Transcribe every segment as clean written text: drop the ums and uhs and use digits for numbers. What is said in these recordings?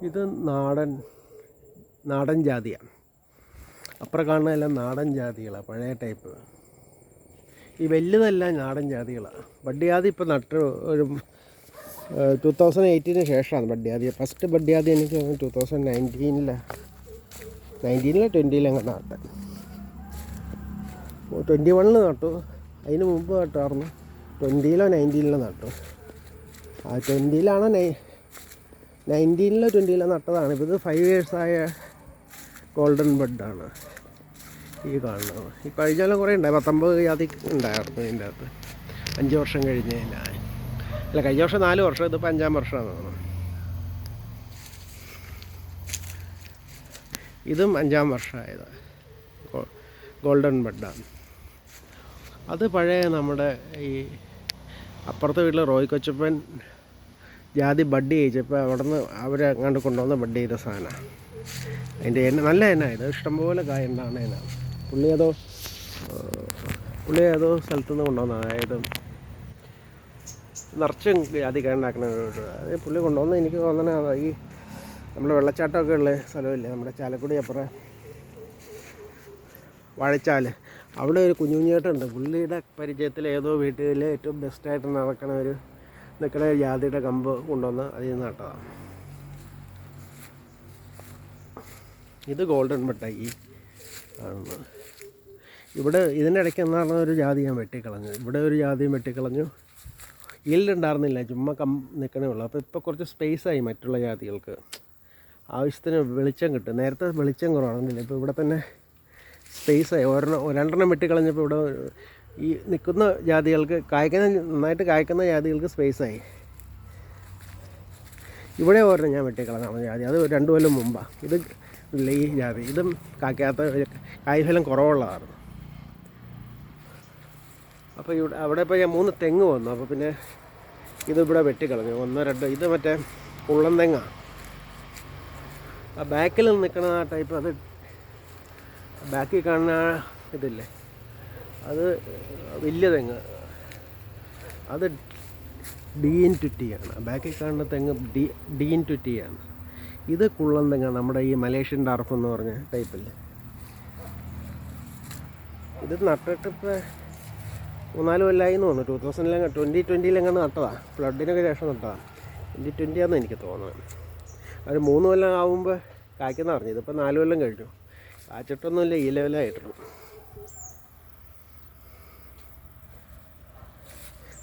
ഇത് നാടൻ ജാതിയാണ്. അപ്പുറം കാണുന്നതെല്ലാം നാടൻ ജാതികളാണ്, പഴയ ടൈപ്പ്. ഈ വലുതെല്ലാം നാടൻ ജാതികളാണ്. ബഡ്ഡിയാതി ഇപ്പോൾ നട്ട് ഒരു 2018 ശേഷമാണ് ബഡ്ഡിയാതി. ഫസ്റ്റ് ബഡ്ഡിയാതി എനിക്ക് 2019-ലെ 20-ലെ അങ്ങനെ നട്ടെ. 21-ൽ നട്ടു. അതിന് മുമ്പ് നട്ടായിരുന്നു. 20-ലോ 19-ലോ നട്ടു. ആ 20-ലാണോ 19-ലോ 20-ലോ നട്ടതാണ്. ഇപ്പോൾ ഇത് 5 ഇയേഴ്സായ ഗോൾഡൻ ബഡാണ് ഈ കാണുന്നത്. ഈ കഴിഞ്ഞാലും കുറേ ഉണ്ടായി, 19 ജാതി ഉണ്ടായിരുന്നു ഇതിൻ്റെ അകത്ത്. 5 വർഷം കഴിഞ്ഞ് അല്ല, കഴിഞ്ഞ വർഷം 4 വർഷം, ഇതിപ്പോൾ 5-ാം വർഷമാണ് തോന്നുന്നു. ഇതും 5-ാം വർഷമായത് ഗോൾഡൻ ബഡാണ്. അത് പഴയ നമ്മുടെ ഈ അപ്പുറത്തെ വീട്ടിൽ റോയ് കൊച്ചപ്പൻ ജാതി ബഡ് ചെയ്യിച്ചപ്പോൾ അവിടെ നിന്ന് അവരങ്ങാണ്ട് കൊണ്ടുവന്ന് ബഡ് ചെയ്ത സാധനമാണ്. അതിൻ്റെ നല്ല എണ്ണ ഇത്, ഇഷ്ടംപോലെ കായ ഉണ്ടാകുന്ന എണ്ണ. പുള്ളി ഏതോ സ്ഥലത്തുനിന്ന് കൊണ്ടുവന്ന, അതായത് നിറച്ചും ജാതി കായ ഉണ്ടാക്കുന്ന അത് പുള്ളി കൊണ്ടുവന്ന്. എനിക്ക് തോന്നുന്നത് ഈ നമ്മുടെ വെള്ളച്ചാട്ടമൊക്കെ ഉള്ള സ്ഥലമില്ലേ, നമ്മുടെ ചാലക്കുടി അപ്പുറം വാഴച്ചാൽ, അവിടെ ഒരു കുഞ്ഞുഞ്ഞേട്ടുണ്ട്. പുള്ളിയുടെ പരിചയത്തിൽ ഏതോ വീട്ടിൽ ഏറ്റവും ബെസ്റ്റായിട്ട് നിൽക്കുന്ന ജാതിയുടെ കമ്പ് കൊണ്ടുവന്ന് അതിൽ നിന്ന് നട്ടതാണ്. ഇത് ഗോൾഡൻ ബഡായി കാണുന്നത്. ഇവിടെ ഇതിൻ്റെ ഇടയ്ക്ക് എന്ന് പറഞ്ഞ ഒരു ജാതി ഞാൻ വെട്ടിക്കളഞ്ഞു. ഇവിടെ ഒരു ജാതിയും വെട്ടിക്കളഞ്ഞു. ഈൽഡുണ്ടായിരുന്നില്ല, ചുമ്മാ നിൽക്കണേ ഉള്ളൂ. അപ്പോൾ ഇപ്പോൾ കുറച്ച് സ്പേസായി മറ്റുള്ള ജാതികൾക്ക്. ആവശ്യത്തിന് വെളിച്ചം കിട്ടും. നേരത്തെ വെളിച്ചം കുറവാണെന്നില്ല, ഇപ്പോൾ ഇവിടെ തന്നെ സ്പേസായി. രണ്ടെണ്ണം വെട്ടിക്കളഞ്ഞപ്പോൾ ഇവിടെ ഈ നിൽക്കുന്ന ജാതികൾക്ക് നന്നായിട്ട് കായ്ക്കുന്ന ജാതികൾക്ക് സ്പേസായി. ഇവിടെ ഒരെണ്ണം ഞാൻ വെട്ടിക്കളഞ്ഞാണ് ജാതി, അത് 2 കൊല്ലം മുമ്പാണ്. ഇത് ഇല്ല, ഈ ജാതി ഇതും കായ്ക്കാത്ത കായ്ഫലം കുറവുള്ളതാണ്. അപ്പോൾ അവിടെ ഇപ്പോൾ ഞാൻ 3 തെങ്ങ് വന്നു. അപ്പോൾ പിന്നെ ഇതിവിടെ വെട്ടിക്കളഞ്ഞു. 1, 2. ഇത് മറ്റേ ഉള്ളൻ തെങ്ങാണ്. ആ ബാക്കിൽ നിൽക്കുന്ന ആ ടൈപ്പ്, അത് ബാക്കിൽ കാണുന്ന ഇതില്ലേ, അത് വലിയ തെങ്ങ്, അത് D-T ആണ്. ബാക്കിൽ കാണുന്ന തെങ്ങ് D-T ആണ്. ഇത് കുള്ളൻ തെങ്ങാണ്, നമ്മുടെ ഈ മലേഷ്യൻ ഡാർഫ് എന്ന് പറഞ്ഞ ടൈപ്പല്ലേ. ഇത് നട്ടിട്ടിപ്പോൾ 3-4 കൊല്ലമായി എന്ന് തോന്നുന്നു. 2020-ലെങ്ങാണ്ട് നട്ടതാണ്. ഫ്ലഡിനൊക്കെ ശേഷം നട്ടതാണ്. 2020 ആണെന്ന് എനിക്ക് തോന്നുന്നത്. അത് 3 കൊല്ലം ആകുമ്പോൾ കായ്ക്കുന്ന പറഞ്ഞു. ഇതിപ്പോൾ 4 കൊല്ലം കഴിഞ്ഞു. കാച്ചിട്ടൊന്നുമില്ല, ഈ ലെവലായിട്ടുള്ളൂ.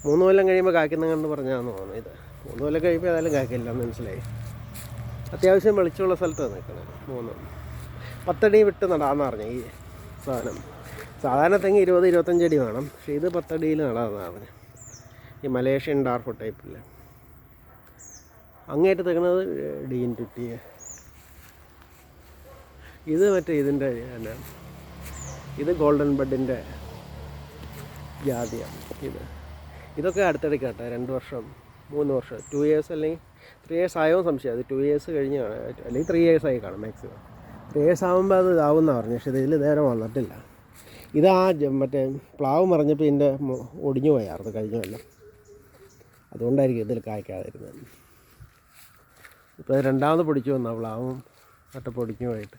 3 കൊല്ലം കഴിയുമ്പോൾ കായ്ക്കുന്ന കണ്ട് പറഞ്ഞാന്ന് തോന്നുന്നു. ഇത് 3 കൊല്ലം കഴിയുമ്പോൾ ഏതായാലും കായ്ക്കില്ല എന്ന് മനസ്സിലായി. അത്യാവശ്യം വെളിച്ചമുള്ള സ്ഥലത്താണ് നിൽക്കുന്നത്. 10 അടി വിട്ട് നടാമെന്ന് പറഞ്ഞു ഈ സാധനം. സാധാരണ തെങ്ങ് 20-25 അടി വേണം, പക്ഷേ ഇത് 10 അടിയിൽ നടാമെന്നാണ് പറഞ്ഞു. ഈ മലേഷ്യൻ ഡാർഫ് ടൈപ്പില്ല. അങ്ങേറ്റ് തെങ്ങുന്നത് D-T. ഇത് മറ്റേ ഇതിൻ്റെ തന്നെ, ഇത് ഗോൾഡൻ ബഡിൻ്റെ ജാതിയാണ്. ഇതൊക്കെ അടുത്തിടയ്ക്ക് കേട്ടോ, 2 വർഷം 3 വർഷം 2 ഇയേഴ്സ് അല്ലെങ്കിൽ 3 ഇയേഴ്സ് ആയോ സംശയം. അത് 2 ഇയേഴ്സ് കഴിഞ്ഞ് അല്ലെങ്കിൽ 3 ഇയേഴ്സ് ആയി കാണും മാക്സിമം. 3 ഇയേഴ്സ് ആകുമ്പോൾ അത് ഇതാവുന്ന പറഞ്ഞു. പക്ഷേ ഇതിൽ നേരെ വന്നിട്ടില്ല. ഇത് മറ്റേ പ്ലാവ് മറിഞ്ഞപ്പോൾ ഇതിൻ്റെ ഒടിഞ്ഞു പോയായിരുന്നു കഴിഞ്ഞ കൊല്ലം. അതുകൊണ്ടായിരിക്കും ഇതിൽ കായ്ക്കാതിരുന്നത്. ഇപ്പോൾ 2ാമത് പൊടിച്ചു വന്നാൽ പ്ലാവും മറ്റേ പൊടിഞ്ഞു പോയിട്ട്.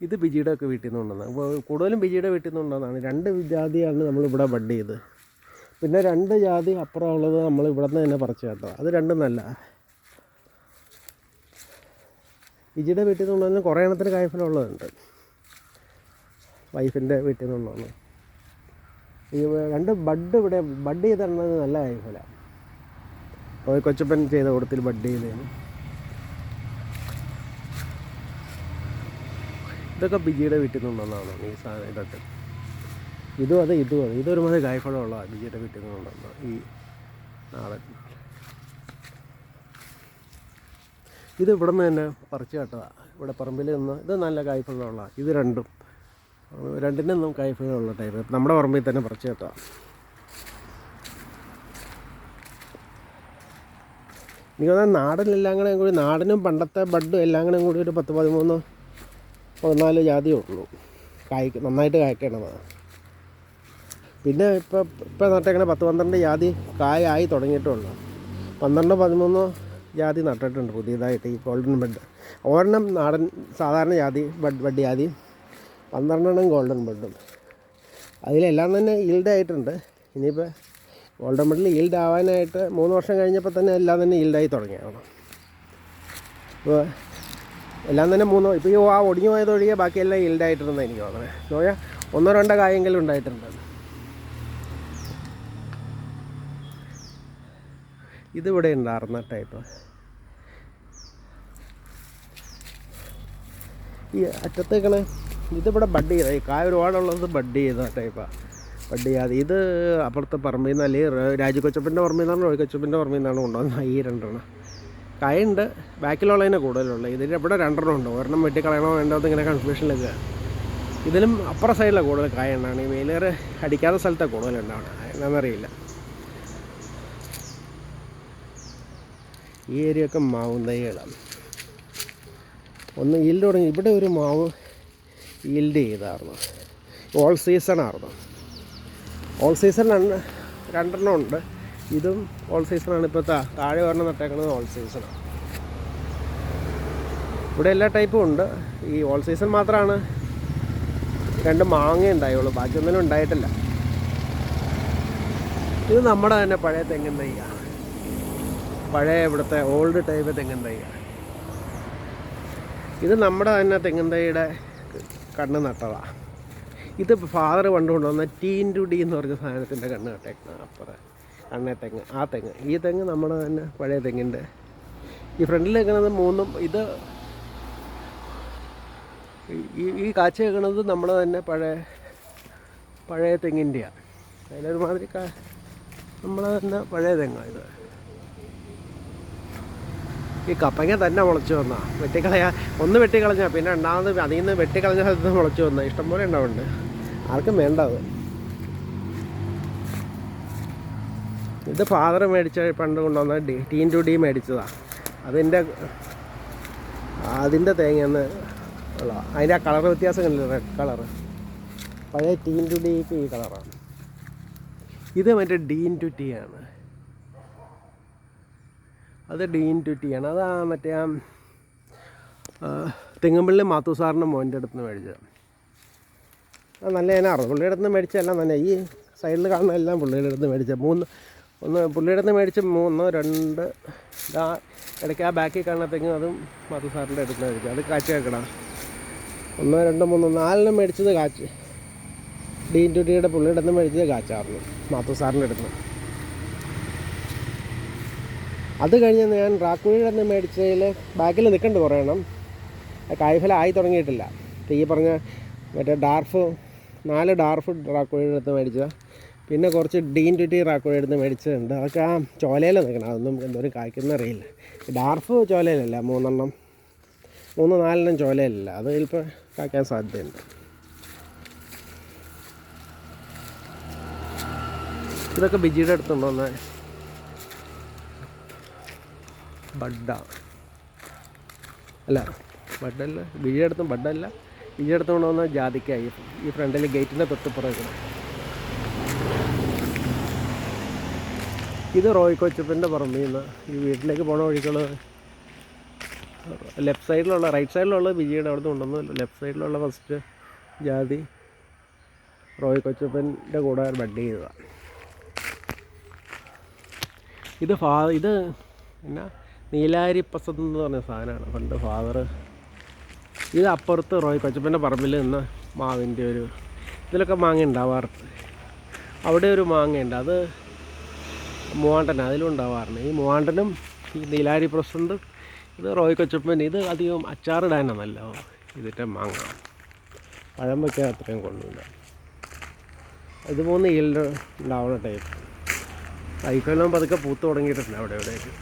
ഇത് ബിജിയുടെ ഒക്കെ വീട്ടിൽ നിന്ന് കൊണ്ടുവന്നത്. അപ്പോൾ കൂടുതലും ബിജിയുടെ വീട്ടിൽ നിന്ന് കൊണ്ടുവന്നതാണ്. 2 ജാതിയാണ് നമ്മളിവിടെ ബഡ് ചെയ്ത്. പിന്നെ 2 ജാതി അപ്പുറമുള്ളത് നമ്മൾ ഇവിടെ നിന്ന് തന്നെ പറിച്ച് കേട്ടോ. അത് 2 നല്ല. ബിജിയുടെ വീട്ടിൽ നിന്ന് കൊണ്ടുവന്ന് കുറേ എണ്ണത്തിന് കായ്ഫലമുള്ളതുണ്ട്. വൈഫിൻ്റെ വീട്ടിൽ നിന്ന് കൊണ്ടുവന്ന് ഈ 2 ബഡ് ഇവിടെ ബഡ് ചെയ്തിടുന്നത് നല്ല കായ്ഫലമാണ്. കൊച്ചപ്പൻ ചെയ്ത കൂട്ടത്തിൽ ബഡ് ചെയ്തതിന്. ഇതൊക്കെ ബിജിയുടെ വീട്ടിൽ നിന്ന് കൊണ്ടുവന്നതാണ് ഈ സാധനം. ഇതൊക്കെ ഇതും ഇതൊരുമാതിരി കായ്ഫലമുള്ളതാണ് ബിജിയുടെ വീട്ടിൽ നിന്ന് കൊണ്ടുവന്ന ഈ നാടൻ. ഇത് ഇവിടെ നിന്ന് തന്നെ പറിച്ച് കേട്ടതാണ്. ഇവിടെ പറമ്പിൽ നിന്ന് ഇത് നല്ല കായ്ഫലമുള്ളതാണ്. ഇത് 2നും കായ്ഫലമുള്ള ടൈപ്പ് നമ്മുടെ പറമ്പിൽ തന്നെ പറിച്ച് കേട്ടതാണ്. എനിക്ക് തോന്നുന്നത് നാടനെല്ലാം കൂടി, നാടനും പണ്ടത്തെ ബഡും എല്ലാം കൂടി ഒരു 10-13-14 ജാതിയേ ഉള്ളൂ നന്നായിട്ട് കായ്ക്കണതാണ്. പിന്നെ ഇപ്പോൾ നട്ടേക്കണ 10-12 ജാതി കായായി തുടങ്ങിയിട്ടുള്ളൂ. 12-13 ജാതി നട്ടിട്ടുണ്ട് പുതിയതായിട്ട്, ഈ ഗോൾഡൻ ബഡ്. ഒരെണ്ണം നാടൻ സാധാരണ ജാതി ബഡ് ജാതി, 12 ഗോൾഡൻ ബഡും. അതിലെല്ലാം തന്നെ ഈൽഡായിട്ടുണ്ട്. ഇനിയിപ്പോൾ ഗോൾഡൻ ബഡിൽ ഈൽഡ് ആവാനായിട്ട് 3 വർഷം കഴിഞ്ഞപ്പോൾ തന്നെ എല്ലാം തന്നെ ഈൽഡായി തുടങ്ങിയാണ്. ഇപ്പോൾ എല്ലാം തന്നെ ഇപ്പോൾ ഈ ഒടിഞ്ഞു പോയതൊഴികെ ബാക്കിയെല്ലാം ഈൽഡായിട്ടുണ്ടെന്ന് എനിക്ക് തോന്നുന്നത്. നോയാൽ 1-2 കായെങ്കിലും ഉണ്ടായിട്ടുണ്ട്. ഇതിവിടെ ഉണ്ടായിരുന്ന ടൈപ്പ്. ഈ അറ്റത്തേക്കണേ ഇതിവിടെ ബഡ് ചെയ്ത, ഈ കായ ഒരുപാടുള്ളത് ബഡ് ചെയ്ത ടൈപ്പാണ്. ബഡ് ചെയ്യാതെ ഇത് അപ്പുറത്തെ പറമ്പിൽ നിന്ന്, അല്ലെങ്കിൽ രാജുകൊച്ചപ്പൻ്റെ പറമ്പിൽ നിന്നാണ്, റോയ്ക്കൊച്ചപ്പൻ്റെ പറമ്പിൽ നിന്നാണ് കൊണ്ടുവന്നത് ഈ 2 കായുണ്ട്. ബാക്കിലുള്ളതിനെ കൂടുതലുള്ളത്. ഇതിൽ ഇവിടെ 2 ഉണ്ട്. ഒരെണ്ണം വെട്ടിക്കളയണോ വേണ്ടോ ഇങ്ങനെ കൺഫ്യൂഷനിലൊക്കെ. ഇതിലും അപ്പുറ സൈഡിലാണ് കൂടുതൽ കായ ഉണ്ടാണ്. ഈ വെയിലേറെ അടിക്കാത്ത സ്ഥലത്താണ് കൂടുതലുണ്ടാവണം. എന്നാണെന്നറിയില്ല. ഈ ഏരിയയൊക്കെ മാവും തൈകളാണ്. ഒന്ന് ഈൽഡ് തുടങ്ങി. ഇവിടെ ഒരു മാവ് ഈൽഡ് ചെയ്തായിരുന്നു. ഓൾ സീസണായിരുന്നു. ഓൾ സീസൺ 2 ഉണ്ട്. ഇതും ഓൾ സീസണാണ്. ഇപ്പോൾ താഴെ ഒരെണ്ണം നട്ടേക്കുന്നത് ഓൾ സീസണാണ്. ഇവിടെ എല്ലാ ടൈപ്പും ഉണ്ട്. ഈ ഓൾ സീസൺ മാത്രമാണ് 2 മാങ്ങ ഉണ്ടായുള്ളൂ, ബാക്കിയൊന്നും ഉണ്ടായിട്ടില്ല. ഇത് നമ്മുടെ തന്നെ പഴയ തെങ്ങിൻ തൈയാണ്. പഴയ ഇവിടുത്തെ ഓൾഡ് ടൈപ്പ് തെങ്ങിൻ തൈയാണ്. ഇത് നമ്മുടെ തന്നെ തെങ്ങിൻ തൈയുടെ കണ്ണ് നട്ടതാണ്. ഇത് ഫാദർ കൊണ്ടുവന്ന T*D എന്ന് പറഞ്ഞ സാധനത്തിൻ്റെ കണ്ണ് നട്ടേക്കുന്നത്. അപ്പുറം കണ്ണേ തെങ്ങ്, ആ തെങ്ങ്. ഈ തെങ്ങ് നമ്മുടെ തന്നെ പഴയ തെങ്ങിൻ്റെ. ഈ ഫ്രണ്ടിൽ വെക്കുന്നത് 3 ഇത് ഈ കാച്ച വെക്കുന്നത് നമ്മൾ തന്നെ പഴയ തെങ്ങിൻ്റെയാണ്. അതിലൊരുമാതിരി നമ്മൾ തന്നെ പഴയ തെങ്ങാണ് ഇത്. ഈ കപ്പങ്ങ തന്നെ മുളച്ച് വന്നാൽ ഒന്ന് വെട്ടിക്കളഞ്ഞാൽ പിന്നെ രണ്ടാമത് അതിൽ നിന്ന് വെട്ടിക്കളഞ്ഞ സ്ഥലത്ത് മുളച്ച് വന്നാൽ ഇഷ്ടംപോലെ ഉണ്ടാവുന്നുണ്ട്. ആർക്കും വേണ്ട അത്. ഇത് ഫാദർ മേടിച്ച പണ്ട് കൊണ്ടുവന്ന T*D മേടിച്ചതാണ്. അതിൻ്റെ തേങ്ങയെന്ന് ഉള്ള അതിൻ്റെ ആ കളർ വ്യത്യാസം കണ്ടില്ല, റെഡ് കളറ്. പഴയ T*Dക്ക് ഈ കളറാണ്. ഇത് മറ്റേ D*T ആണ്. അത് D*T ആണ്. അത് മറ്റേ തെങ്ങുംപള്ളി മാത്തു സാറിൻ്റെ മോൻ്റെ അടുത്ത് നിന്ന് മേടിച്ചത്. അത് നല്ല ഇനായിരുന്നു. പുള്ളിയുടെ അടുത്ത് നിന്ന് മേടിച്ചെല്ലാം തന്നെ. ഈ സൈഡിൽ കാണുന്ന എല്ലാം പുള്ളിയുടെ അടുത്ത് മേടിച്ച 3 പുള്ളിയുടെ അടുത്ത് മേടിച്ച് 3, 2 ഇതാ ഇടയ്ക്ക് ആ ബാക്കിൽ കാണുന്ന തെങ്ങ് അതും മാത്തു സാറിൻ്റെ അടുത്ത് നിന്ന് മേടിച്ചത്. അത് കാച്ച് വെക്കണം. 1, 2, 3, 4 മേടിച്ചത് കാച്ച്. D*Tയുടെ പുള്ളിയുടെ അടുത്ത് മേടിച്ചത് കാച്ചായിരുന്നു മാത്തു സാറിൻ്റെ അടുത്ത്. അത് കഴിഞ്ഞ് ഞാൻ റാക്കുഴിയുടെ അടുത്ത് മേടിച്ചതിൽ ബാക്കിൽ നിൽക്കേണ്ട കുറേ എണ്ണം കായ്ഫലം ആയി തുടങ്ങിയിട്ടില്ല. ഈ പറഞ്ഞ മറ്റേ 4 ഡാർഫ് റാക്കുഴിയുടെ അടുത്ത് മേടിച്ചത്, പിന്നെ കുറച്ച് D*T റാക്കുഴിയുടെ അടുത്ത് മേടിച്ചതുണ്ട്. അതൊക്കെ ആ ചോലയിൽ നിൽക്കണം. അതൊന്നും എന്തോരം കായ്ക്കുന്ന അറിയില്ല. ഡാർഫ് ചോലയിലല്ല, 3, 4 ചോലയിലല്ല. അത് ചിലപ്പോൾ കായ്ക്കാൻ സാധ്യതയുണ്ട്. ഇതൊക്കെ ബിജിയുടെ അടുത്തുണ്ടോന്ന് ബഡ്ഡാണ്. അല്ല ബഡല്ല, ബിജിയുടെ അടുത്തും ബഡല്ല. ബിജിയുടെ അടുത്ത് കൊണ്ടുവന്ന ജാതിക്കായി. ഈ ഫ്രണ്ടിൽ ഗേറ്റിൻ്റെ തൊട്ടിപ്പുറം. ഇത് റോയ് കൊച്ചപ്പൻ്റെ പറമ്പിൽ നിന്ന് ഈ വീട്ടിലേക്ക് പോണ വഴികൾ ലെഫ്റ്റ് സൈഡിലുള്ള, റൈറ്റ് സൈഡിലുള്ള ബിജിയുടെ അവിടെ നിന്ന് കൊണ്ടുവന്നു. ലെഫ്റ്റ് സൈഡിലുള്ള ഫസ്റ്റ് ജാതി റോയ് കൊച്ചപ്പൻ്റെ കൂടെ ബഡ് ചെയ്തതാണ്. ഇത് എന്നാ നീലാരി പസന്ത് എന്ന് പറഞ്ഞ സാധനമാണ് പണ്ട് ഫാദർ. ഇത് അപ്പുറത്ത് റോയ് കൊച്ചപ്പൻ്റെ പറമ്പിൽ നിന്ന് മാവിൻ്റെ ഇതിലൊക്കെ മാങ്ങ ഉണ്ടാവാറുണ്ട്. അവിടെ ഒരു മാങ്ങയുണ്ട്, അത് മൂവാണ്ടൻ, അതിലും ഉണ്ടാവാറുണ്ട്. ഈ മൂവാണ്ടനും ഈ നീലാരി പ്രസന്തും ഇത് റോയ് കൊച്ചപ്പൻ. ഇത് അധികം അച്ചാറിടാനാണല്ലോ ഇതിൻ്റെ മാങ്ങ. പഴം വയ്ക്കാൻ അത്രയും കൊള്ളില്ല. ഇത് 3 ഈൽഡ് ഉണ്ടാവുന്ന ടൈപ്പ്. ഐക്കൊല്ലം പതുക്കെ പൂത്ത് തുടങ്ങിയിട്ടുണ്ട് അവിടെ എവിടെയൊക്കെ.